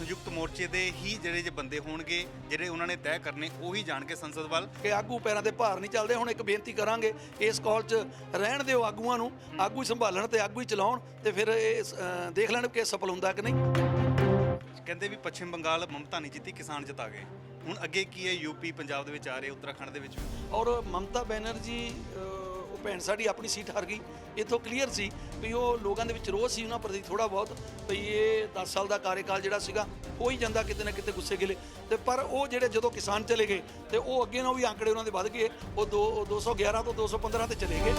ਸੰਯੁਕਤ ਮੋਰਚੇ ਦੇ ਹੀ ਜਿਹੜੇ ਜੇ ਬੰਦੇ ਹੋਣਗੇ ਜਿਹੜੇ ਉਹਨਾਂ ਨੇ ਤੈਅ ਕਰਨੇ ਉਹੀ ਜਾਣ ਕੇ ਸੰਸਦ ਵੱਲ ਕਿ ਆਗੂ ਪੈਰਾਂ ਤੇ ਭਾਰ ਨਹੀਂ ਚੱਲਦੇ। ਹੁਣ ਇੱਕ ਬੇਨਤੀ ਕਰਾਂਗੇ, ਇਸ ਕਾਲ 'ਚ ਰਹਿਣ ਦਿਓ ਆਗੂਆਂ ਨੂੰ, ਆਗੂ ਹੀ ਸੰਭਾਲਣ ਤੇ ਆਗੂ ਹੀ ਚਲਾਉਣ ਤੇ ਫਿਰ ਇਹ ਦੇਖ ਲੈਣ ਕਿ ਸਫਲ ਹੁੰਦਾ ਕਿ ਨਹੀਂ। ਕਹਿੰਦੇ ਵੀ ਪੱਛਮ ਬੰਗਾਲ ਮਮਤਾ ਨਹੀਂ ਜਿੱਤੀ, ਕਿਸਾਨ ਜਿਤਾ ਗਏ। ਹੁਣ ਅੱਗੇ ਕੀ ਹੈ? ਯੂਪੀ ਪੰਜਾਬ ਦੇ ਵਿੱਚ ਆ ਰਹੇ, ਉੱਤਰਾਖੰਡ ਦੇ ਵਿੱਚ ਔਰ ਮਮਤਾ ਬੈਨਰਜੀ ਉਹ ਭੈਣ ਸਾਡੀ ਆਪਣੀ ਸੀਟ ਹਾਰ ਗਈ। ਇੱਥੋਂ ਕਲੀਅਰ ਸੀ ਵੀ ਉਹ ਲੋਕਾਂ ਦੇ ਵਿੱਚ ਰੋਸ ਸੀ ਉਹਨਾਂ ਪ੍ਰਤੀ ਥੋੜ੍ਹਾ ਬਹੁਤ ਵੀ ਇਹ 10 ਸਾਲ ਦਾ ਕਾਰਜਕਾਲ ਜਿਹੜਾ ਸੀਗਾ ਹੋ ਹੀ ਜਾਂਦਾ ਕਿਤੇ ਨਾ ਕਿਤੇ ਗੁੱਸੇ ਗਿਲੇ ਤੇ ਪਰ ਉਹ ਜਿਹੜੇ ਜਦੋਂ ਕਿਸਾਨ ਚਲੇ ਗਏ ਤੇ ਉਹ ਅੱਗੇ ਨਾਲੋਂ ਵੀ ਆંકੜੇ ਉਹਨਾਂ ਦੇ ਵੱਧ ਗਏ। ਉਹ 211 ਤੋਂ 215 ਤੇ ਚਲੇ ਗਏ।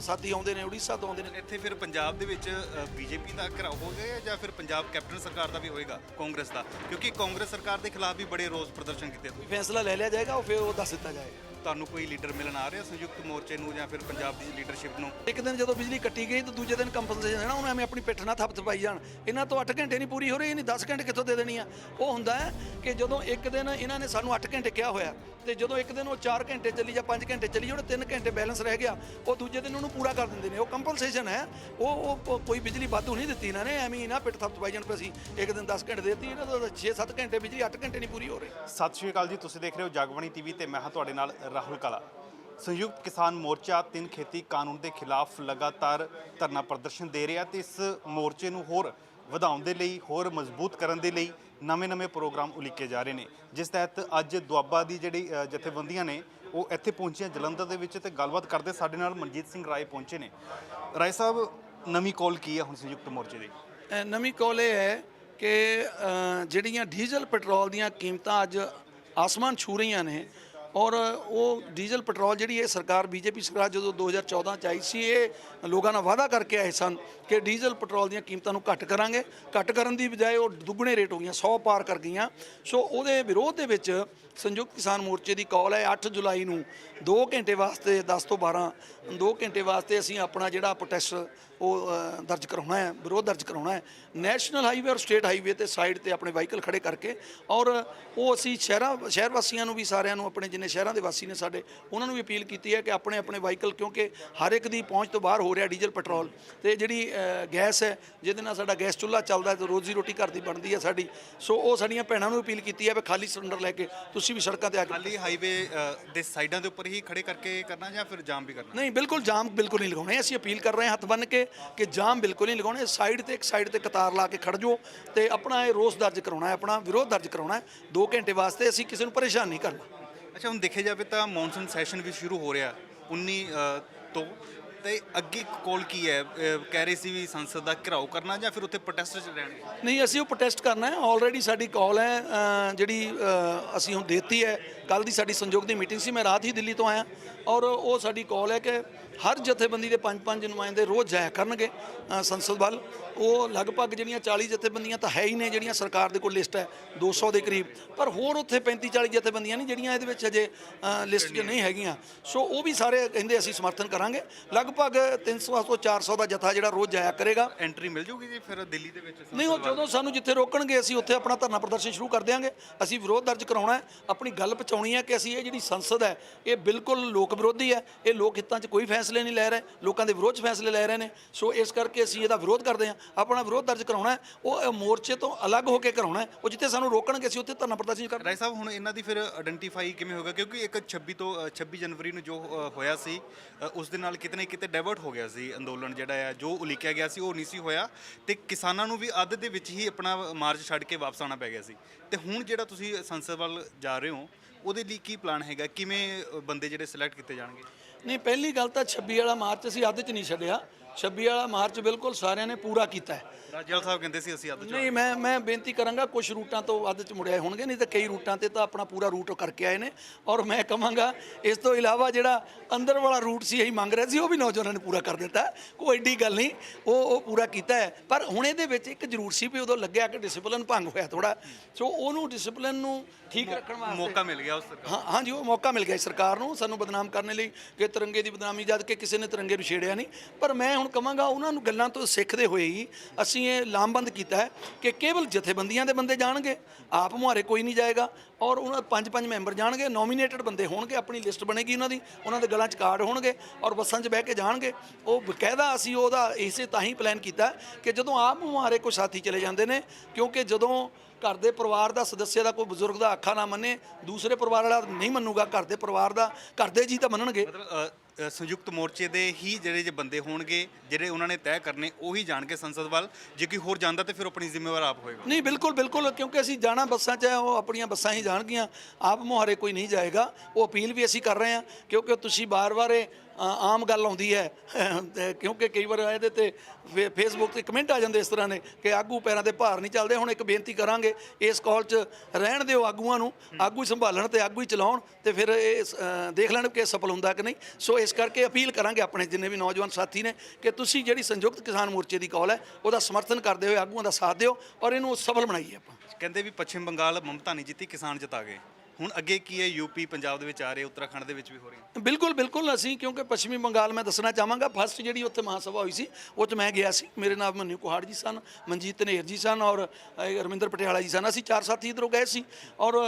ਸਾਥੀ ਆਉਂਦੇ ਨੇ ਉੜੀਸਾ ਤੋਂ ਆਉਂਦੇ ਨੇ। ਇੱਥੇ ਫਿਰ ਪੰਜਾਬ ਦੇ ਵਿੱਚ ਬੀਜੇਪੀ ਦਾ ਘਿਰਾਓ ਹੋ ਗਿਆ ਜਾਂ ਫਿਰ ਪੰਜਾਬ ਕੈਪਟਨ ਸਰਕਾਰ ਦਾ ਵੀ ਹੋਏਗਾ, ਕਾਂਗਰਸ ਦਾ? ਕਿਉਂਕਿ ਕਾਂਗਰਸ ਸਰਕਾਰ ਦੇ ਖਿਲਾਫ ਵੀ ਬੜੇ ਰੋਸ ਪ੍ਰਦਰਸ਼ਨ ਕੀਤੇ। ਫੈਸਲਾ ਲੈ ਲਿਆ ਜਾਏਗਾ, ਉਹ ਫਿਰ ਉਹ ਦੱਸ ਦਿੱਤਾ ਜਾਏਗਾ। ਤੁਹਾਨੂੰ ਕੋਈ ਲੀਡਰ ਮਿਲਣ ਆ ਰਿਹਾ ਸੰਯੁਕਤ ਮੋਰਚੇ ਨੂੰ ਜਾਂ ਫਿਰ ਪੰਜਾਬ ਦੀ ਲੀਡਰਸ਼ਿਪ ਨੂੰ? ਇੱਕ ਦਿਨ ਜਦੋਂ ਬਿਜਲੀ ਕੱਟੀ ਗਈ ਤਾਂ ਦੂਜੇ ਦਿਨ ਕੰਪਨਸੇਸ਼ਨ ਹੈ ਨਾ, ਉਹਨੂੰ ਐਵੇਂ ਆਪਣੀ ਪਿੱਠ ਨਾਲ ਥੱਪ ਥਪਾਈ ਜਾਣ। ਇਹਨਾਂ ਤੋਂ 8 ਘੰਟੇ ਨਹੀਂ ਪੂਰੀ ਹੋ ਰਹੀ, ਇਹਨੇ 10 ਘੰਟੇ ਕਿੱਥੋਂ ਦੇ ਦੇਣੀ ਆ? ਉਹ ਹੁੰਦਾ ਹੈ ਕਿ ਜਦੋਂ ਇੱਕ ਦਿਨ ਇਹਨਾਂ ਨੇ ਸਾਨੂੰ 8 ਘੰਟੇ ਕਿਹਾ ਹੋਇਆ ਤੇ ਜਦੋਂ ਇੱਕ ਦਿਨ ਉਹ 4 ਘੰਟੇ ਚੱਲੀ ਜਾਂ 5 ਘੰਟੇ ਚੱਲੀ, ਉਹਨੇ 3 ਘੰਟੇ ਬੈਲੈਂਸ ਰਹਿ ਗਿਆ, ਉਹ ਦੂਜੇ ਦਿਨ ਉਹਨੂੰ ਪੂਰਾ ਕਰ ਦਿੰਦੇ ਨੇ। ਉਹ ਕੰਪਨਸੇਸ਼ਨ ਹੈ। ਉਹ ਕੋਈ ਬਿਜਲੀ ਵਾਧੂ ਨਹੀਂ ਦਿੱਤੀ ਇਹਨਾਂ ਨੇ, ਐਵੇਂ ਹੀ ਨਾ ਪਿੱਠ ਥੱਪ ਥਪਾਈ ਜਾਣ ਪਈ। ਅਸੀਂ ਇੱਕ ਦਿਨ 10 ਘੰਟੇ ਦੇਤੀ, ਇਹਨਾਂ ਤੋਂ 6-7 ਘੰਟੇ ਬਿਜਲੀ, 8 ਘੰਟੇ ਨਹੀਂ ਪੂਰੀ ਹੋ ਰਹੀ। ਸਤਿ ਸ਼੍ਰੀ ਅਕਾਲ ਜੀ, ਤੁਸੀਂ ਦੇਖ ਰਹੇ ਹੋ ਜਗਬਾਣੀ ਟੀਵੀ ਤੇ ਮੈਂ ਹਾਂ ਤੁਹਾਡੇ ਨਾਲ ਰਾਹੁਲ ਕਾਲਾ। ਸੰਯੁਕਤ ਕਿਸਾਨ ਮੋਰਚਾ 3 ਖੇਤੀ ਕਾਨੂੰਨ ਦੇ ਖਿਲਾਫ ਲਗਾਤਾਰ ਧਰਨਾ ਪ੍ਰਦਰਸ਼ਨ ਦੇ ਰਿਹਾ ਤੇ ਇਸ ਮੋਰਚੇ ਨੂੰ ਹੋਰ ਵਧਾਉਣ ਦੇ ਲਈ, ਹੋਰ ਮਜ਼ਬੂਤ ਕਰਨ ਦੇ ਲਈ ਨਵੇਂ ਪ੍ਰੋਗਰਾਮ ਉਲੀਕੇ ਜਾ ਰਹੇ ਨੇ, ਜਿਸ ਤਹਿਤ ਅੱਜ ਦੁਆਬਾ ਦੀ ਜਿਹੜੀ ਜਥੇਬੰਦੀਆਂ ਨੇ ਉਹ ਇੱਥੇ ਪਹੁੰਚੀਆਂ ਜਲੰਧਰ ਦੇ ਵਿੱਚ ਤੇ ਗੱਲਬਾਤ ਕਰਦੇ ਸਾਡੇ ਨਾਲ ਮਨਜੀਤ ਸਿੰਘ ਰਾਏ ਪਹੁੰਚੇ ਨੇ। ਰਾਏ ਸਾਹਿਬ, ਨਵੀਂ ਕਾਲ ਕੀ ਹੈ ਹੁਣ ਸੰਯੁਕਤ ਮੋਰਚੇ ਦੀ? ਨਵੀਂ ਕਾਲ ਇਹ ਹੈ ਕਿ ਜਿਹੜੀਆਂ ਡੀਜ਼ਲ ਪੈਟਰੋਲ ਦੀਆਂ ਕੀਮਤਾਂ ਅੱਜ ਆਸਮਾਨ ਛੂ ਰਹੀਆਂ ਨੇ ਔਰ ਉਹ ਡੀਜ਼ਲ ਪੈਟਰੋਲ ਜਿਹੜੀ ਇਹ ਸਰਕਾਰ ਬੀਜੇਪੀ ਸਰਕਾਰ ਜਦੋਂ 2014 'ਚ ਆਈ ਸੀ, ਇਹ ਲੋਕਾਂ ਨਾਲ ਵਾਅਦਾ ਕਰਕੇ ਆਏ ਸਨ ਕਿ ਡੀਜ਼ਲ ਪੈਟਰੋਲ ਦੀਆਂ ਕੀਮਤਾਂ ਨੂੰ ਘੱਟ ਕਰਾਂਗੇ। ਘੱਟ ਕਰਨ ਦੀ ਬਜਾਏ ਉਹ ਦੁੱਗਣੇ ਰੇਟ ਹੋ ਗਈਆਂ, 100 ਪਾਰ ਕਰ ਗਈਆਂ। ਸੋ ਉਹਦੇ ਵਿਰੋਧ ਦੇ ਵਿੱਚ ਸੰਯੁਕਤ ਕਿਸਾਨ ਮੋਰਚੇ ਦੀ ਕਾਲ ਹੈ 8 ਜੁਲਾਈ ਨੂੰ 2 ਘੰਟੇ ਵਾਸਤੇ 10 ਤੋਂ 12 2 ਘੰਟੇ ਵਾਸਤੇ ਅਸੀਂ ਆਪਣਾ ਜਿਹੜਾ ਪ੍ਰੋਟੈਸਟ ਉਹ ਦਰਜ ਕਰਾਉਣਾ ਹੈ, ਵਿਰੋਧ ਦਰਜ ਕਰਾਉਣਾ ਹੈ ਨੈਸ਼ਨਲ ਹਾਈਵੇ ਔਰ ਸਟੇਟ ਹਾਈਵੇ ਤੇ ਸਾਈਡ ਤੇ ਆਪਣੇ ਵਾਹੀਕਲ ਖੜੇ ਕਰਕੇ। ਔਰ ਉਹ ਅਸੀਂ ਸ਼ਹਿਰ ਵਾਸੀਆਂ ਨੂੰ ਵੀ, ਸਾਰਿਆਂ ਨੂੰ, ਆਪਣੇ ਜਿੰਨੇ ਸ਼ਹਿਰਾਂ ਦੇ ਵਾਸੀ ਨੇ ਸਾਡੇ, ਉਹਨਾਂ ਨੂੰ ਵੀ ਅਪੀਲ ਕੀਤੀ ਹੈ ਕਿ ਆਪਣੇ ਵਾਹੀਕਲ, ਕਿਉਂਕਿ ਹਰ ਇੱਕ ਦੀ ਪਹੁੰਚ ਤੋਂ ਬਾਹਰ ਹੋ ਰਿਹਾ ਡੀਜ਼ਲ ਪੈਟਰੋਲ ਤੇ ਜਿਹੜੀ ਗੈਸ ਹੈ ਜਿਹਦੇ ਨਾਲ ਸਾਡਾ ਗੈਸ ਚੁੱਲ੍ਹਾ ਚੱਲਦਾ ਤੇ ਰੋਜ਼ੀ ਰੋਟੀ ਘਰ ਦੀ ਬਣਦੀ ਹੈ ਸਾਡੀ। ਸੋ ਉਹ ਸਾਡੀਆਂ ਭੈਣਾਂ ਨੂੰ ਅਪੀਲ ਕੀਤੀ ਹੈ ਵੀ ਖਾਲੀ ਸਿਲੰਡਰ ਲੈ ਕੇ ਤੁਸੀਂ ਵੀ ਸੜਕਾਂ ਤੇ ਆ ਕੇ ਖਾਲੀ ਹਾਈਵੇ ਦੇ ਸਾਈਡਾਂ ਦੇ ਉੱਪਰ ਹੀ ਖੜੇ ਕਰਕੇ ਕਰਨਾ ਜਾਂ ਫਿਰ ਜਾਮ ਵੀ ਕਰਨਾ? ਨਹੀਂ, ਬਿਲਕੁਲ ਜਾਮ ਬਿਲਕੁਲ ਨਹੀਂ ਲਗਾਉਣੇ। ਅਸੀਂ ਅਪੀਲ ਕਰ ਰਹੇ ਹਾਂ ਹੱਥ ਬੰਨ੍ਹ ਕੇ ਕਿ ਜਾਮ ਬਿਲਕੁਲ ਨਹੀਂ ਲਗਾਉਣੇ। ਇੱਕ ਸਾਈਡ ਤੇ ਕਤਾਰ ਲਾ ਕੇ ਖੜ ਜਾਓ ਤੇ ਆਪਣਾ ਇਹ ਰੋਸ ਦਰਜ ਕਰਾਉਣਾ ਹੈ, ਆਪਣਾ ਵਿਰੋਧ ਦਰਜ ਕਰਾਉਣਾ ਹੈ 2 ਘੰਟੇ ਵਾਸਤੇ। ਅਸੀਂ ਕਿਸੇ ਨੂੰ ਪਰੇਸ਼ਾਨ ਨਹੀਂ ਕਰਨਾ। ਅੱਛਾ, ਹੁਣ ਦੇਖਿਆ ਜਾਵੇ ਤਾਂ ਮੌਨਸੂਨ ਸੈਸ਼ਨ ਵੀ ਸ਼ੁਰੂ ਹੋ ਰਿਹਾ 19 ਤੋਂ, ਤੇ ਅੱਗੇ ਕਾਲ ਕੀ ਹੈ? ਕਹਿ ਰਹੇ ਸੀ ਵੀ ਸੰਸਦ ਦਾ ਘਿਰਾਓ ਕਰਨਾ ਜਾਂ ਫਿਰ ਉੱਥੇ ਪ੍ਰੋਟੈਸਟ 'ਚ ਰਹਿਣਗੇ? ਨਹੀਂ, ਅਸੀਂ ਉਹ ਪ੍ਰੋਟੈਸਟ ਕਰਨਾ ਹੈ। ਆਲਰੇਡੀ ਸਾਡੀ ਕਾਲ ਹੈ ਜਿਹੜੀ ਅਸੀਂ ਹੁਣ ਦੇਤੀ ਹੈ। ਕੱਲ੍ਹ ਦੀ ਸਾਡੀ ਸੰਯੋਗ ਦੀ ਮੀਟਿੰਗ ਸੀ, ਮੈਂ ਰਾਤ ਹੀ ਦਿੱਲੀ ਤੋਂ ਆਇਆ ਔਰ ਉਹ ਸਾਡੀ ਕਾਲ ਹੈ ਕਿ ਹਰ ਜਥੇਬੰਦੀ ਦੇ 5-5 ਨੁਮਾਇੰਦੇ ਰੋਜ਼ ਜਾਇਆ ਕਰਨਗੇ ਸੰਸਦ ਵੱਲ। ਉਹ ਲਗਭਗ ਜਿਹੜੀਆਂ 40 ਜਥੇਬੰਦੀਆਂ ਤਾਂ ਹੈ ਹੀ ਨੇ ਜਿਹੜੀਆਂ ਸਰਕਾਰ ਦੇ ਕੋਲ ਲਿਸਟ ਹੈ 200 ਦੇ ਕਰੀਬ, ਪਰ ਹੋਰ ਉੱਥੇ 35-40 ਜਥੇਬੰਦੀਆਂ ਨਹੀਂ ਜਿਹੜੀਆਂ ਇਹਦੇ ਵਿੱਚ ਅਜੇ ਲਿਸਟ 'ਚ ਨਹੀਂ ਹੈਗੀਆਂ। ਸੋ ਉਹ ਵੀ ਸਾਰੇ ਕਹਿੰਦੇ ਅਸੀਂ ਸਮਰਥਨ ਕਰਾਂਗੇ। ਲਗਭਗ 300 ਤੋਂ 400 ਦਾ ਜਥਾ ਜਿਹੜਾ ਰੋਜ਼ ਜਾਇਆ ਕਰੇਗਾ। ਐਂਟਰੀ ਮਿਲ ਜੂਗੀ ਜੀ ਫਿਰ ਦਿੱਲੀ ਦੇ ਵਿੱਚ? ਨਹੀਂ, ਉਹ ਜਦੋਂ ਸਾਨੂੰ ਜਿੱਥੇ ਰੋਕਣਗੇ ਅਸੀਂ ਉੱਥੇ ਆਪਣਾ ਧਰਨਾ ਪ੍ਰਦਰਸ਼ਨ ਸ਼ੁਰੂ ਕਰ ਦਿਆਂਗੇ। ਅਸੀਂ ਵਿਰੋਧ ਦਰਜ ਕਰਾਉਣਾ ਹੈ, ਆਪਣੀ ਗੱਲ ਪਹੁੰਚਾਉਣੀ ਹੈ ਕਿ ਅਸੀਂ ਇਹ ਜਿਹੜੀ ਸੰਸਦ ਹੈ ਇਹ ਬਿਲਕੁਲ ਲੋਕ ਵਿਰੋਧੀ ਹੈ, ਇਹ ਲੋਕ ਹਿੱਤਾਂ 'ਚ ਕੋਈ ਫੈਸਲੇ ਨਹੀਂ ਲੈ ਰਹੇ, ਲੋਕਾਂ ਦੇ ਵਿਰੋਧ 'ਚ ਫੈਸਲੇ ਲੈ ਰਹੇ ਨੇ। ਸੋ ਇਸ ਕਰਕੇ ਅਸੀਂ ਇਹਦਾ ਵਿਰੋਧ ਕਰਦੇ ਹਾਂ, ਆਪਣਾ ਵਿਰੋਧ ਦਰਜ ਕਰਾਉਣਾ ਹੈ। ਉਹ ਮੋਰਚੇ ਤੋਂ ਅਲੱਗ ਹੋ ਕੇ ਕਰਾਉਣਾ ਹੈ। ਉਹ ਜਿੱਥੇ ਸਾਨੂੰ ਰੋਕਣਗੇ ਅਸੀਂ ਉੱਥੇ ਧਰਨਾ ਪ੍ਰਦਰਸ਼ਨ ਕਰਾਂਗੇ। ਰਾਏ ਸਾਹਿਬ, ਹੁਣ ਇਹਨਾਂ ਦੀ ਫਿਰ ਆਇਡੈਂਟੀਫਾਈ ਕਿਵੇਂ ਹੋਗਾ? ਕਿਉਂਕਿ ਇੱਕ 26 ਜਨਵਰੀ ਨੂੰ ਜੋ ਹੋਇਆ ਸੀ ਉਸ ਦੇ ਨਾਲ ਕਿਤੇ ਨਾ ਕਿਤੇ ਡਾਇਵਰਟ ਹੋ ਗਿਆ ਸੀ ਅੰਦੋਲਨ, ਜਿਹੜਾ ਹੈ ਜੋ ਉਲੀਕਿਆ ਗਿਆ ਸੀ ਉਹ ਨਹੀਂ ਸੀ ਹੋਇਆ ਤੇ ਕਿਸਾਨਾਂ ਨੂੰ ਵੀ ਅੱਧ ਦੇ ਵਿੱਚ ਹੀ ਆਪਣਾ ਮਾਰਚ ਛੱਡ ਕੇ ਵਾਪਸ ਆਉਣਾ ਪੈ ਗਿਆ ਸੀ। ਤੇ ਹੁਣ ਜਿਹੜਾ ਤੁਸੀਂ ਸੰਸਦ ਵੱਲ ਜਾ ਰਹੇ ਹੋ ਉਹਦੇ ਲਈ ਕੀ ਪਲਾਨ ਹੈਗਾ? ਕਿਵੇਂ ਬੰਦੇ ਜਿਹੜੇ ਸਿਲੈਕਟ ਕੀਤੇ ਜਾਣਗੇ? ਨਹੀਂ, ਪਹਿਲੀ ਗੱਲ ਤਾਂ 26 ਵਾਲਾ ਮਾਰਚ ਅਸੀਂ ਅੱਧ 'ਚ ਨਹੀਂ ਛੱਡਿਆ। 26 ਵਾਲਾ ਮਾਰਚ ਬਿਲਕੁਲ ਸਾਰਿਆਂ ਨੇ ਪੂਰਾ ਕੀਤਾ ਹੈ। ਰਾਜੇਵਾਲ ਸਾਹਿਬ ਕਹਿੰਦੇ ਸੀ ਅਸੀਂ ਅੱਧ 'ਚ। ਨਹੀਂ, ਮੈਂ ਬੇਨਤੀ ਕਰਾਂਗਾ ਕੁਝ ਰੂਟਾਂ ਤੋਂ ਅੱਧ 'ਚ ਮੁੜਿਆ ਹੋਣਗੇ, ਨਹੀਂ ਤਾਂ ਕਈ ਰੂਟਾਂ ਤੇ ਤਾਂ ਆਪਣਾ ਪੂਰਾ ਰੂਟ ਕਰਕੇ ਆਏ ਨੇ। ਔਰ ਮੈਂ ਕਹਾਂਗਾ ਇਸ ਤੋਂ ਇਲਾਵਾ ਜਿਹੜਾ ਅੰਦਰ ਵਾਲਾ ਰੂਟ ਸੀ ਅਸੀਂ ਮੰਗ ਰਹੇ ਸੀ ਉਹ ਵੀ ਨੌਜਵਾਨਾਂ ਨੇ ਪੂਰਾ ਕਰ ਦਿੱਤਾ। ਕੋਈ ਐਡੀ ਗੱਲ ਨਹੀਂ, ਉਹ ਪੂਰਾ ਕੀਤਾ ਹੈ। ਪਰ ਹੁਣ ਇਹਦੇ ਵਿੱਚ ਇੱਕ ਜ਼ਰੂਰ ਸੀ ਵੀ ਉਦੋਂ ਲੱਗਿਆ ਕਿ ਡਿਸਪਲਿਨ ਭੰਗ ਹੋਇਆ ਥੋੜ੍ਹਾ। ਸੋ ਉਹਨੂੰ ਡਿਸਪਲਿਨ ਨੂੰ ਠੀਕ ਰੱਖਣ ਵਾਸਤੇ ਮੌਕਾ ਮਿਲ ਗਿਆ ਉਸ ਸਰਕਾਰ। ਹਾਂਜੀ, ਉਹ ਮੌਕਾ ਮਿਲ ਗਿਆ ਸਰਕਾਰ ਨੂੰ ਸਾਨੂੰ ਬਦਨਾਮ ਕਰਨ ਲਈ ਕਿ ਤਿਰੰਗੇ ਦੀ ਬਦਨਾਮੀ, ਜਦ ਕਿ ਕਿਸੇ ਨੇ ਤਿਰੰਗੇ ਨੂੰ ਛੇੜਿਆ ਨਹੀਂ। ਪਰ ਮੈਂ ਹੁਣ ਕਹਾਂਗਾ ਉਹਨਾਂ ਨੂੰ ਗੱਲਾਂ ਤੋਂ ਸਿੱਖਦੇ ਹੋਏ ਹੀ ਅਸੀਂ ਇਹ ਲਾਮਬੰਦ ਕੀਤਾ ਹੈ ਕਿ ਕੇਵਲ ਜਥੇਬੰਦੀਆਂ ਦੇ ਬੰਦੇ ਜਾਣਗੇ, ਆਪ ਮੁਹਾਰੇ ਕੋਈ ਨਹੀਂ ਜਾਏਗਾ, ਔਰ ਉਹਨਾਂ 5 ਮੈਂਬਰ ਜਾਣਗੇ, ਨੋਮੀਨੇਟਡ ਬੰਦੇ ਹੋਣਗੇ, ਆਪਣੀ ਲਿਸਟ ਬਣੇਗੀ ਉਹਨਾਂ ਦੇ ਗਲਾਂ 'ਚ ਕਾਰਡ ਹੋਣਗੇ ਔਰ ਬੱਸਾਂ 'ਚ ਬਹਿ ਕੇ ਜਾਣਗੇ। ਉਹ ਬਕਾਇਦਾ ਅਸੀਂ ਉਹਦਾ ਇਸੇ ਤਾਂ ਹੀ ਪਲਾਨ ਕੀਤਾ ਕਿ ਜਦੋਂ ਆਪ ਮੁਹਾਰੇ ਕੋਈ ਸਾਥੀ ਚਲੇ ਜਾਂਦੇ ਨੇ, ਕਿਉਂਕਿ ਜਦੋਂ ਘਰ ਦੇ ਪਰਿਵਾਰ ਦਾ ਸਦੱਸਿਆ ਦਾ ਕੋਈ ਬਜ਼ੁਰਗ ਦਾ ਆਖਾ ਨਾ ਮੰਨੇ, ਦੂਸਰੇ ਪਰਿਵਾਰ ਵਾਲਾ ਨਹੀਂ ਮੰਨੂਗਾ, ਘਰ ਦੇ ਪਰਿਵਾਰ ਦਾ ਘਰ ਦੇ ਜੀ ਤਾਂ ਮੰਨਣਗੇ। ਮਤਲਬ ਸੰਯੁਕਤ ਮੋਰਚੇ ਦੇ ਹੀ ਜਿਹੜੇ ਜੇ ਬੰਦੇ ਹੋਣਗੇ ਜਿਹੜੇ ਉਹਨਾਂ ਨੇ ਤੈਅ ਕਰਨੇ ਉਹੀ ਜਾਣਗੇ ਸੰਸਦ ਵੱਲ, ਜੇ ਕੋਈ ਹੋਰ ਜਾਂਦਾ ਤੇ ਫਿਰ ਆਪਣੀ ਜ਼ਿੰਮੇਵਾਰ ਆਪ ਹੋਏਗਾ। ਨਹੀਂ, ਬਿਲਕੁਲ, ਕਿਉਂਕਿ ਅਸੀਂ ਜਾਣਾ ਬੱਸਾਂ 'ਚ ਹੈ, ਉਹ ਆਪਣੀਆਂ ਬੱਸਾਂ ਹੀ ਜਾਣਗੀਆਂ, ਆਪ ਮੁਹਾਰੇ ਕੋਈ ਨਹੀਂ ਜਾਏਗਾ। ਉਹ ਅਪੀਲ ਵੀ ਅਸੀਂ ਕਰ ਰਹੇ ਹਾਂ, ਕਿਉਂਕਿ ਤੁਸੀਂ ਵਾਰ-ਵਾਰ ਇਹ ਆਮ ਗੱਲ ਆਉਂਦੀ ਹੈ ਕਿਉਂਕਿ ਕਈ ਵਾਰ ਇਹਦੇ ਤੇ ਫੇਸਬੁੱਕ ਤੇ ਕਮੈਂਟ ਆ ਜਾਂਦੇ ਇਸ ਤਰ੍ਹਾਂ ਨੇ ਕਿ ਆਗੂ ਪੈਰਾਂ ਦੇ ਭਾਰ ਨਹੀਂ ਚੱਲਦੇ। ਹੁਣ ਇੱਕ ਬੇਨਤੀ ਕਰਾਂਗੇ, ਇਸ ਕਾਲ 'ਚ ਰਹਿਣ ਦਿਓ ਆਗੂਆਂ ਨੂੰ, ਆਗੂ ਹੀ ਸੰਭਾਲਣ ਤੇ ਆਗੂ ਹੀ ਚਲਾਉਣ, ਤੇ ਫਿਰ ਇਹ ਦੇਖ ਲੈਣ ਕਿ ਸਫਲ ਹੁੰਦਾ ਕਿ ਨਹੀਂ। ਸੋ ਇਸ ਕਰਕੇ ਅਪੀਲ ਕਰਾਂਗੇ ਆਪਣੇ ਜਿੰਨੇ ਵੀ ਨੌਜਵਾਨ ਸਾਥੀ ਨੇ ਕਿ ਤੁਸੀਂ ਜਿਹੜੀ ਸੰਯੁਕਤ ਕਿਸਾਨ ਮੋਰਚੇ ਦੀ ਕਾਲ ਹੈ ਉਹਦਾ ਸਮਰਥਨ ਕਰਦੇ ਹੋਏ ਆਗੂਆਂ ਦਾ ਸਾਥ ਦਿਓ ਔਰ ਇਹਨੂੰ ਸਫਲ ਬਣਾਈਏ ਆਪਾਂ। ਕਹਿੰਦੇ ਵੀ ਪੱਛਮੀ ਬੰਗਾਲ ਮਮਤਾ ਨਹੀਂ ਜਿੱਤੀ, ਕਿਸਾਨ ਜਿਤਾ ਗਏ। ਹੁਣ ਅੱਗੇ ਕੀ ਹੈ? ਯੂਪੀ ਪੰਜਾਬ ਦੇ ਵਿੱਚ ਆ ਰਹੇ, ਉੱਤਰਾਖੰਡ ਦੇ ਵਿੱਚ ਵੀ ਹੋ ਰਹੀ ਹੈ। ਬਿਲਕੁਲ ਅਸੀਂ, ਕਿਉਂਕਿ ਪੱਛਮੀ ਬੰਗਾਲ ਮੈਂ ਦੱਸਣਾ ਚਾਹਾਂਗਾ ਫਸਟ ਜਿਹੜੀ ਉੱਥੇ ਮਹਾਸਭਾ ਹੋਈ ਸੀ ਉਹ 'ਚ ਮੈਂ ਗਿਆ ਸੀ, ਮੇਰੇ ਨਾਲ ਮਨੂ ਕੁਹਾੜ ਜੀ ਸਨ, ਮਨਜੀਤ ਧਨੇਰ ਜੀ ਸਨ ਔਰ ਰਮਿੰਦਰ ਪਟਿਆਲਾ ਜੀ ਸਨ। ਅਸੀਂ 4 ਸਾਥੀ ਇੱਧਰੋਂ ਗਏ ਸੀ ਔਰ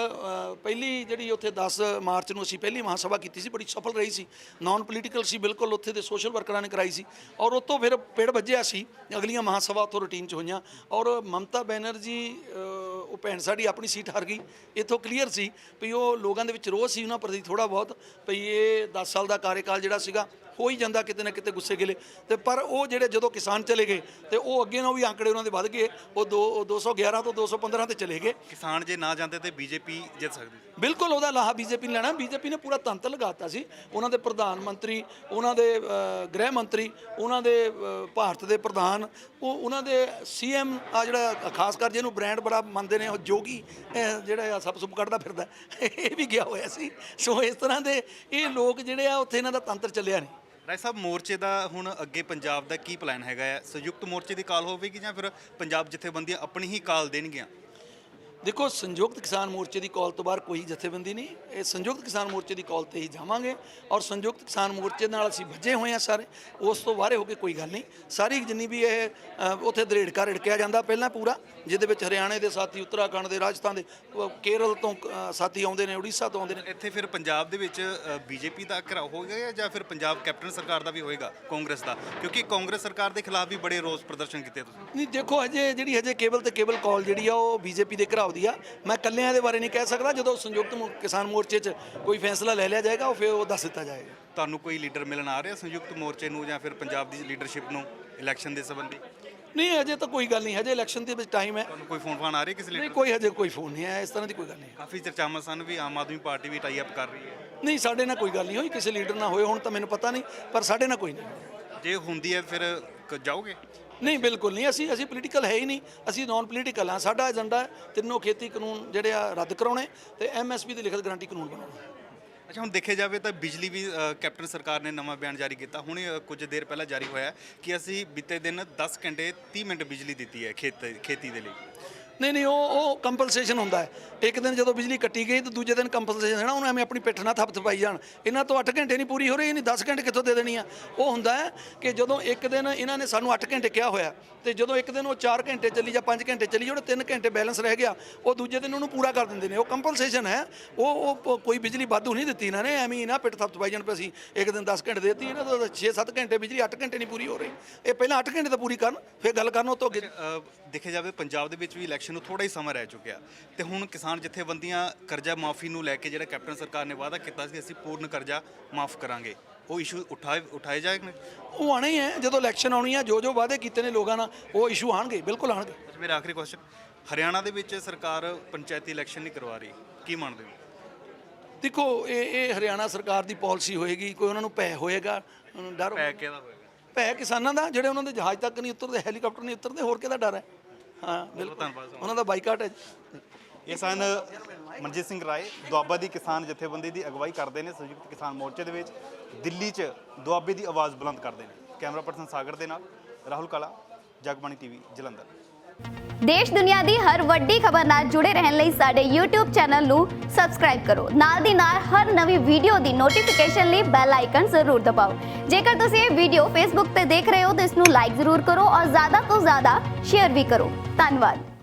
ਪਹਿਲੀ ਜਿਹੜੀ ਉੱਥੇ 10 ਮਾਰਚ ਨੂੰ ਅਸੀਂ ਪਹਿਲੀ ਮਹਾਸਭਾ ਕੀਤੀ ਸੀ, ਬੜੀ ਸਫਲ ਰਹੀ ਸੀ, ਨਾਨ ਪੋਲੀਟੀਕਲ ਸੀ ਬਿਲਕੁਲ, ਉੱਥੇ ਦੇ ਸੋਸ਼ਲ ਵਰਕਰਾਂ ਨੇ ਕਰਾਈ ਸੀ ਔਰ ਉੱਥੋਂ ਫਿਰ ਪਿੜ ਵੱਜਿਆ ਸੀ। ਅਗਲੀਆਂ ਮਹਾਸਭਾ ਉੱਥੋਂ ਰੂਟੀਨ 'ਚ ਹੋਈਆਂ ਔਰ ਮਮਤਾ ਬੈਨਰਜੀ ਉਹ ਭੈਣ ਸਾਡੀ ਆਪਣੀ ਸੀਟ ਹਾਰ ਗਈ। ਇੱਥੋਂ ਕਲੀਅਰ ਸੀ ਵੀ ਉਹ ਲੋਕਾਂ ਦੇ ਵਿੱਚ ਰੋਹ ਸੀ ਉਹਨਾਂ ਪ੍ਰਤੀ ਥੋੜ੍ਹਾ ਬਹੁਤ, ਵੀ ਇਹ 10 ਸਾਲ ਦਾ ਕਾਰਜਕਾਲ ਜਿਹੜਾ ਸੀਗਾ ਹੋ ਹੀ ਜਾਂਦਾ ਕਿਤੇ ਨਾ ਕਿਤੇ ਗੁੱਸੇ ਗਿਲੇ, ਤੇ ਪਰ ਉਹ ਜਿਹੜੇ ਜਦੋਂ ਕਿਸਾਨ ਚਲੇ ਗਏ ਤੇ ਉਹ ਅੱਗੇ ਨਾਲੋਂ ਵੀ ਆંકੜੇ ਉਹਨਾਂ ਦੇ ਵੱਧ ਗਏ, ਉਹ 211 ਤੋਂ 215 ਤੇ ਚਲੇ ਗਏ। ਕਿਸਾਨ ਜੇ ਨਾ ਜਾਂਦੇ ਤੇ ਬੀਜੇਪੀ ਜਿੱਤ ਸਕਦੀ ਸੀ। ਬਿਲਕੁਲ ਉਹਦਾ ਲਾਹਾ ਬੀਜੇਪੀ ਨੇ ਲੈਣਾ। ਬੀਜੇਪੀ ਨੇ ਪੂਰਾ ਤੰਤਰ ਲਗਾਤਾ ਸੀ, ਉਹਨਾਂ ਦੇ ਪ੍ਰਧਾਨ ਮੰਤਰੀ, ਉਹਨਾਂ ਦੇ ਗ੍ਰਹਿ ਮੰਤਰੀ, ਉਹਨਾਂ ਦੇ ਭਾਰਤ ਦੇ ਪ੍ਰਧਾਨ, ਉਹਨਾਂ ਦੇ ਸੀਐਮ ਆ ਜਿਹੜਾ ਖਾਸ ਕਰ ਜਿਹਨੂੰ ਬ੍ਰਾਂਡ ਬੜਾ ਮੰਨਦੇ ਨੇ ਉਹ ਜੋਗੀ ਜਿਹੜਾ ਸੱਪ ਸੁੱਪ ਕੱਢਦਾ ਫਿਰਦਾ ਇਹ ਵੀ ਗਿਆ ਹੋਇਆ ਸੀ। ਸੋ ਇਸ ਤਰ੍ਹਾਂ ਦੇ ਇਹ ਲੋਕ ਜਿਹੜੇ ਆ ਉੱਥੇ ਇਹਨਾਂ ਦਾ ਤੰਤਰ ਚੱਲਿਆ ਨਹੀਂ। ਰਾਏ ਸਾਹਿਬ, ਮੋਰਚੇ ਦਾ ਹੁਣ ਅੱਗੇ ਪੰਜਾਬ ਦਾ ਕੀ ਪਲਾਨ ਹੈਗਾ ਹੈ? ਸੰਯੁਕਤ ਮੋਰਚੇ ਦੀ ਕਾਲ ਹੋਵੇਗੀ ਜਾਂ ਫਿਰ ਪੰਜਾਬ ਜਥੇਬੰਦੀਆਂ ਆਪਣੀ ਹੀ ਕਾਲ ਦੇਣਗੀਆਂ? ਦੇਖੋ, ਸੰਯੁਕਤ ਕਿਸਾਨ ਮੋਰਚੇ ਦੀ ਕਾਲ ਤੋਂ ਬਾਹਰ ਕੋਈ ਜਥੇਬੰਦੀ ਨਹੀਂ, ਇਹ ਸੰਯੁਕਤ ਕਿਸਾਨ ਮੋਰਚੇ ਦੀ ਕਾਲ ਤੇ ਹੀ ਜਾਵਾਂਗੇ ਔਰ ਸੰਯੁਕਤ ਕਿਸਾਨ ਮੋਰਚੇ ਨਾਲ ਅਸੀਂ ਵੱਜੇ ਹੋਏ ਹਾਂ ਸਾਰੇ, ਉਸ ਤੋਂ ਬਾਹਰੇ ਹੋ ਕੇ ਕੋਈ ਗੱਲ ਨਹੀਂ। ਸਾਰੀ ਜਿੰਨੀ ਵੀ ਇਹ ਉੱਥੇ ਦਰੇੜਕਾ ਰਿੜਕਿਆ ਜਾਂਦਾ ਪਹਿਲਾਂ ਪੂਰਾ, ਜਿਹਦੇ ਵਿੱਚ ਹਰਿਆਣੇ ਦੇ ਸਾਥੀ, ਉੱਤਰਾਖੰਡ ਦੇ, ਰਾਜਸਥਾਨ ਦੇ, ਕੇਰਲ ਤੋਂ ਸਾਥੀ ਆਉਂਦੇ ਨੇ, ਉੜੀਸਾ ਤੋਂ ਆਉਂਦੇ ਨੇ। ਇੱਥੇ ਫਿਰ ਪੰਜਾਬ ਦੇ ਵਿੱਚ ਬੀਜੇਪੀ ਦਾ ਘਿਰਾਓ ਹੋਏਗਾ ਜਾਂ ਫਿਰ ਪੰਜਾਬ ਕੈਪਟਨ ਸਰਕਾਰ ਦਾ ਵੀ ਹੋਏਗਾ, ਕਾਂਗਰਸ ਦਾ? ਕਿਉਂਕਿ ਕਾਂਗਰਸ ਸਰਕਾਰ ਦੇ ਖਿਲਾਫ ਵੀ ਬੜੇ ਰੋਸ ਪ੍ਰਦਰਸ਼ਨ ਕੀਤੇ ਤੁਸੀਂ। ਨਹੀਂ, ਦੇਖੋ ਹਜੇ ਕੇਵਲ ਤੇ ਕੇਵਲ ਕਾਲ ਜਿਹੜੀ ਆ ਉਹ ਬੀਜੇਪੀ ਦੇ ਘਰਾਓ ਦੀ ਆ। ਮੈਂ ਇਕੱਲਿਆਂ ਦੇ ਬਾਰੇ ਨਹੀਂ ਕਹਿ ਸਕਦਾ, ਜਦੋਂ ਸੰਯੁਕਤ ਕਿਸਾਨ ਮੋਰਚੇ 'ਚ ਕੋਈ ਫੈਸਲਾ ਲੈ ਲਿਆ ਜਾਏਗਾ ਉਹ ਫਿਰ ਉਹ ਦੱਸ ਦਿੱਤਾ ਜਾਏਗਾ। ਤੁਹਾਨੂੰ ਕੋਈ ਲੀਡਰ ਮਿਲਣ ਆ ਰਿਹਾ ਸੰਯੁਕਤ ਮੋਰਚੇ ਨੂੰ ਜਾਂ ਫਿਰ ਪੰਜਾਬ ਦੀ ਲੀਡਰਸ਼ਿਪ ਨੂੰ ਇਲੈਕਸ਼ਨ ਦੇ ਸੰਬੰਧੀ? ਨਹੀਂ, ਅਜੇ ਤਾਂ ਕੋਈ ਗੱਲ ਨਹੀਂ, ਹਜੇ ਇਲੈਕਸ਼ਨ ਦੇ ਵਿੱਚ ਟਾਈਮ ਹੈ। ਤੁਹਾਨੂੰ ਕੋਈ ਫੋਨ ਆ ਰਿਹਾ ਕਿਸੇ ਨਹੀਂ, ਲੀਡਰ? ਹਜੇ ਕੋਈ ਫੋਨ ਨਹੀਂ ਆਇਆ, ਇਸ ਤਰ੍ਹਾਂ ਦੀ ਕੋਈ ਗੱਲ ਨਹੀਂ। ਕਾਫੀ ਚਰਚਾਵਾਂ ਸਨ ਵੀ ਆਮ ਆਦਮੀ ਪਾਰਟੀ ਵੀ ਟਾਈ ਅਪ ਕਰ ਰਹੀ ਹੈ। ਨਹੀਂ, ਸਾਡੇ ਨਾਲ ਕੋਈ ਗੱਲ ਨਹੀਂ ਹੋਈ, ਕਿਸੇ ਲੀਡਰ ਨਾਲ ਹੋਏ ਹੁਣ ਤਾਂ ਮੈਨੂੰ ਪਤਾ ਨਹੀਂ, ਪਰ ਸਾਡੇ ਨਾਲ ਕੋਈ ਨਹੀਂ। ਜੇ ਹੁੰਦੀ ਹੈ ਫਿਰ ਜਾਓਗੇ? ਨਹੀਂ, ਬਿਲਕੁਲ ਨਹੀਂ, ਅਸੀਂ ਪੋਲੀਟੀਕਲ ਹੈ ਹੀ ਨਹੀਂ, ਅਸੀਂ ਨਾਨ ਪੋਲੀਟੀਕਲ ਹਾਂ। ਸਾਡਾ ਏਜੰਡਾ ਹੈ ਤਿੰਨੋਂ ਖੇਤੀ ਕਾਨੂੰਨ ਜਿਹੜੇ ਆ ਰੱਦ ਕਰਾਉਣੇ ਤੇ ਐਮਐਸਪੀ ਦੀ ਲਿਖਤ ਗਾਰੰਟੀ ਕਾਨੂੰਨ ਬਣਾਉਣਾ। ਅੱਛਾ, ਹੁਣ ਦੇਖਿਆ ਜਾਵੇ ਤਾਂ ਬਿਜਲੀ ਵੀ ਕੈਪਟਨ ਸਰਕਾਰ ਨੇ ਨਵਾਂ ਬਿਆਨ ਜਾਰੀ ਕੀਤਾ, ਹੁਣ ਕੁਝ ਦੇਰ ਪਹਿਲਾਂ ਜਾਰੀ ਹੋਇਆ ਕਿ ਅਸੀਂ ਬੀਤੇ ਦਿਨ 10 ਘੰਟੇ 30 ਮਿੰਟ ਬਿਜਲੀ ਦਿੱਤੀ ਹੈ ਖੇਤੀ ਦੇ ਲਈ। ਨਹੀਂ, ਉਹ ਕੰਪਨਸੇਸ਼ਨ ਹੁੰਦਾ ਹੈ। ਇੱਕ ਦਿਨ ਜਦੋਂ ਬਿਜਲੀ ਕੱਟੀ ਗਈ ਤਾਂ ਦੂਜੇ ਦਿਨ ਕੰਪਨਸੇਸ਼ਨ ਦੇਣਾ, ਉਹਨੂੰ ਐਵੇਂ ਆਪਣੀ ਪਿੱਠ ਨਾਲ ਥੱਪ ਥਪਾਈ ਜਾਣ। ਇਹਨਾਂ ਤੋਂ 8 ਘੰਟੇ ਨਹੀਂ ਪੂਰੀ ਹੋ ਰਹੀ, ਨਹੀਂ 10 ਘੰਟੇ ਕਿੱਥੋਂ ਦੇ ਦੇਣੀ ਆ? ਉਹ ਹੁੰਦਾ ਹੈ ਕਿ ਜਦੋਂ ਇੱਕ ਦਿਨ ਇਹਨਾਂ ਨੇ ਸਾਨੂੰ 8 ਘੰਟੇ ਕਿਹਾ ਹੋਇਆ ਤੇ ਜਦੋਂ ਇੱਕ ਦਿਨ ਉਹ 4 ਘੰਟੇ ਚੱਲੀ ਜਾਂ 5 ਘੰਟੇ ਚੱਲੀ, ਜਿਹੜਾ 3 ਘੰਟੇ ਬੈਲੈਂਸ ਰਹਿ ਗਿਆ ਉਹ ਦੂਜੇ ਦਿਨ ਉਹਨੂੰ ਪੂਰਾ ਕਰ ਦਿੰਦੇ ਨੇ। ਉਹ ਕੰਪਨਸੇਸ਼ਨ ਹੈ, ਉਹ ਕੋਈ ਬਿਜਲੀ ਵਾਧੂ ਨਹੀਂ ਦਿੱਤੀ ਇਹਨਾਂ ਨੇ, ਐਵੇਂ ਹੀ ਨਾ ਪਿੱਠ ਥੱਪ ਥਪਾਈ ਜਾਣ ਪਏ ਅਸੀਂ ਇੱਕ ਦਿਨ 10 ਘੰਟੇ ਦੇਤੀ, ਇਹਨਾਂ ਤੋਂ 6-7 ਘੰਟੇ ਬਿਜਲੀ 8 ਘੰਟੇ ਨਹੀਂ ਪੂਰੀ ਹੋ ਰਹੀ। ਇਹ ਪਹਿਲਾਂ 8 ਘੰਟੇ ਤਾਂ ਪੂਰੀ ਕਰਨ ਫਿਰ ਗੱਲ ਕਰਨ ਉਹ ਤੋਂ ਅੱਗੇ। ਦੇਖਿਆ ਜਾਵੇ ਪੰਜਾਬ ਦੇ ਵਿੱਚ ਵੀ ਇਲੈਕਸ਼ਨ ਨੂੰ ਥੋੜਾ ਹੀ ਸਮਾਂ ਰਹਿ ਚੁੱਕਿਆ ਤੇ ਹੁਣ ਕਿਸਾਨ ਜਥੇਬੰਦੀਆਂ ਕਰਜ਼ਾ ਮਾਫੀ ਨੂੰ ਲੈ ਕੇ ਜਿਹੜਾ ਕੈਪਟਨ ਸਰਕਾਰ ਨੇ ਵਾਅਦਾ ਕੀਤਾ ਸੀ ਅਸੀਂ ਪੂਰਨ ਕਰਜ਼ਾ ਮਾਫ ਕਰਾਂਗੇ, ਉਹ ਇਸ਼ੂ ਉਠਾਏ ਜਾਣਗੇ? ਉਹ ਆਣੇ ਹੀ ਹੈ, ਜਦੋਂ ਇਲੈਕਸ਼ਨ ਆਉਣੀ ਹੈ, ਜੋ ਵਾਅਦੇ ਕੀਤੇ ਨੇ ਲੋਕਾਂ ਨਾਲ ਉਹ ਇਸ਼ੂ ਆਣਗੇ, ਬਿਲਕੁਲ ਆਣਗੇ। ਮੇਰਾ ਆਖਰੀ ਕੁਐਸਚਨ, ਹਰਿਆਣਾ ਦੇ ਵਿੱਚ ਸਰਕਾਰ ਪੰਚਾਇਤੀ ਇਲੈਕਸ਼ਨ ਨਹੀਂ ਕਰਵਾ ਰਹੀ, ਕੀ ਮੰਨਦੇ ਹੋ? ਦੇਖੋ, ਇਹ ਹਰਿਆਣਾ ਸਰਕਾਰ ਦੀ ਪਾਲਿਸੀ ਹੋਏਗੀ, ਕੋਈ ਉਹਨਾਂ ਨੂੰ ਭੈ ਹੋਏਗਾ, ਡਰ ਪੈ ਕਿਹਦਾ ਹੋਏਗਾ? ਭੈ ਕਿਸਾਨਾਂ ਦਾ, ਜਿਹੜੇ ਉਹਨਾਂ ਦੇ ਜਹਾਜ਼ ਤੱਕ ਨਹੀਂ ਉਤਰਦੇ, ਹੈਲੀਕਾਪਟਰ ਨਹੀਂ ਉਤਰਦੇ, ਹੋਰ ਕਿਹਦਾ ਡਰ ਹੈ? ਹਾਂ, ਬਿਲਕੁਲ ਧੰਨਵਾਦ। ਉਹਨਾਂ ਦਾ ਬਾਈਕਾਟ ਹੈ। ਇਹ ਸਨ ਮਨਜੀਤ ਸਿੰਘ ਰਾਏ, ਦੁਆਬਾ ਦੀ ਕਿਸਾਨ ਜਥੇਬੰਦੀ ਦੀ ਅਗਵਾਈ ਕਰਦੇ ਨੇ ਸੰਯੁਕਤ ਕਿਸਾਨ ਮੋਰਚੇ ਦੇ ਵਿੱਚ, ਦਿੱਲੀ 'ਚ ਦੁਆਬੇ ਦੀ ਆਵਾਜ਼ ਬੁਲੰਦ ਕਰਦੇ ਨੇ। ਕੈਮਰਾ ਪਰਸਨ ਸਾਗਰ ਦੇ ਨਾਲ ਰਾਹੁਲ ਕਾਲਾ, ਜਗਬਾਣੀ ਟੀਵੀ, ਜਲੰਧਰ। ਦੇਸ਼ ਦੁਨੀਆ ਦੀ ਹਰ ਵੱਡੀ ਖਬਰ ਨਾਲ ਜੁੜੇ ਰਹਿਣ ਲਈ ਸਾਡੇ YouTube ਚੈਨਲ ਨੂੰ ਸਬਸਕ੍ਰਾਈਬ ਕਰੋ। ਨਾਲ ਦੀ ਨਾਲ ਹਰ ਨਵੀਂ ਵੀਡੀਓ ਦੀ ਨੋਟੀਫਿਕੇਸ਼ਨ ਲਈ ਬੈਲ ਆਈਕਨ ਜ਼ਰੂਰ ਦਬਾਓ। ਜੇਕਰ ਤੁਸੀਂ ਇਹ ਵੀਡੀਓ Facebook ਤੇ ਦੇਖ ਰਹੇ ਹੋ ਤਾਂ ਇਸ ਨੂੰ ਲਾਈਕ ਜ਼ਰੂਰ ਕਰੋ ਔਰ ਜ਼ਿਆਦਾ ਤੋਂ ਜ਼ਿਆਦਾ ਸ਼ੇਅਰ ਵੀ ਕਰੋ। ਧੰਨਵਾਦ।